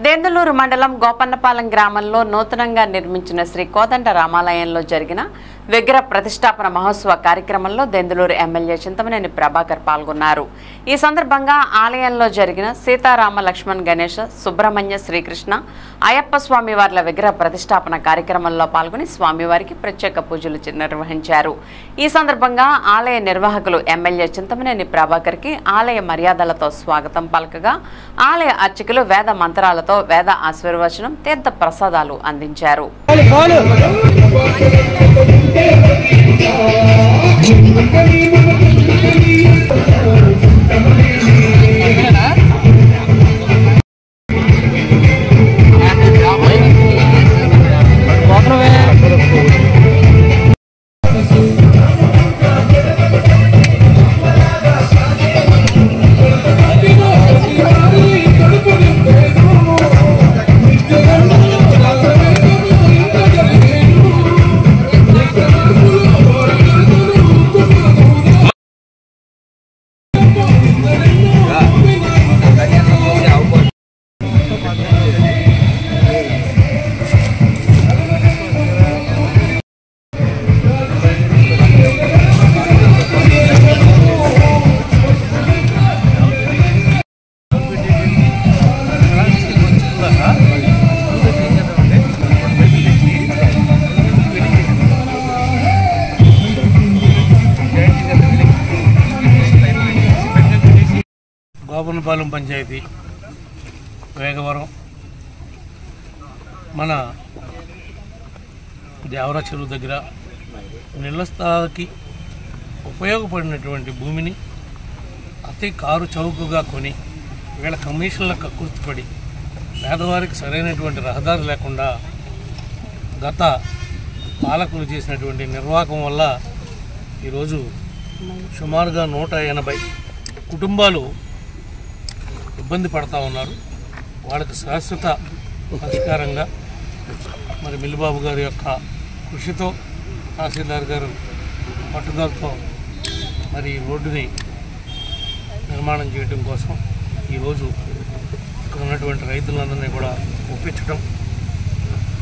దేందులూరు మండలం గోపన్నపాలెం గ్రామంలో నూతనంగా నిర్మించిన శ్రీ కోదండ రామాలయంలో జరిగిన విగ్రహ ప్రతిష్టాపన మహోత్సవ కార్యక్రమంలో దేందులూరు ఎమ్మెల్యే చింతమనేని ప్రభాకర్ పాల్గొన్నారు. ఈ సందర్భంగా ఆలయంలో జరిగిన సీతారామ లక్ష్మణ్ గణేష సుబ్రహ్మణ్య శ్రీకృష్ణ అయ్యప్ప స్వామివార్ల విగ్రహ ప్రతిష్టాపన కార్యక్రమంలో పాల్గొని స్వామివారికి ప్రత్యేక పూజలు నిర్వహించారు. ఈ సందర్భంగా ఆలయ నిర్వాహకులు ఎమ్మెల్యే చింతమనేని ప్రభాకర్కి ఆలయ మర్యాదలతో స్వాగతం పలకగా ఆలయ అర్చకులు వేద మంత్రాలతో వేద ఆశీర్వచనం తీర్థ ప్రసాదాలు అందించారు. గోపన్నపాలెం పంచాయతీ వేగవరం మన దేవరా చెరువు దగ్గర నీళ్ల స్థలానికి ఉపయోగపడినటువంటి భూమిని అతి కారు చౌకగా కొని వీళ్ళ కమిషన్లకు కక్కుర్తిపడి పేదవారికి సరైనటువంటి రహదారి లేకుండా గత పాలకులు చేసినటువంటి నిర్వాహకం వల్ల ఈరోజు సుమారుగా 180 కుటుంబాలు ఇబ్బంది పడతా ఉన్నారు. వాళ్ళకి శాశ్వత పరిష్కారంగా మరి మిల్లిబాబు గారి యొక్క కృషితో తహసీల్దార్ గారు పట్టుదలతో మరి రోడ్డుని నిర్మాణం చేయడం కోసం ఈరోజు ఇక్కడ ఉన్నటువంటి రైతులందరినీ కూడా ఒప్పించడం,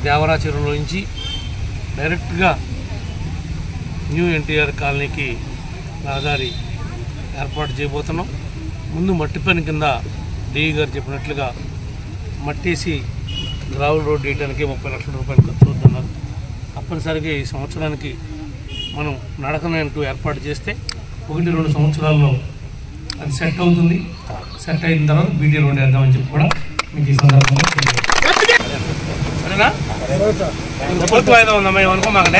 దేవరా చెరువులో నుంచి డైరెక్ట్గా న్యూ ఎన్టీఆర్ కాలనీకి రహదారి ఏర్పాటు చేయబోతున్నాం. ముందు మట్టి పని కింద డిఈ గారు చెప్పినట్లుగా మట్టేసి గ్రావెల్ రోడ్ వేయడానికి 30 లక్షల రూపాయలు ఖర్చు అవుతున్నారు. తప్పనిసరిగా ఈ సంవత్సరానికి మనం నడకనంటూ ఏర్పాటు చేస్తే 1-2 సంవత్సరాల్లో అది సెట్ అవుతుంది. సెట్ అయిన తర్వాత బీటీ రోడ్ వేద్దామని చెప్పి కూడా మీకు ఈ సందర్భంగా సరేనా? ప్రభుత్వం ఏదో ఉందమ్మా అనుకో మాకు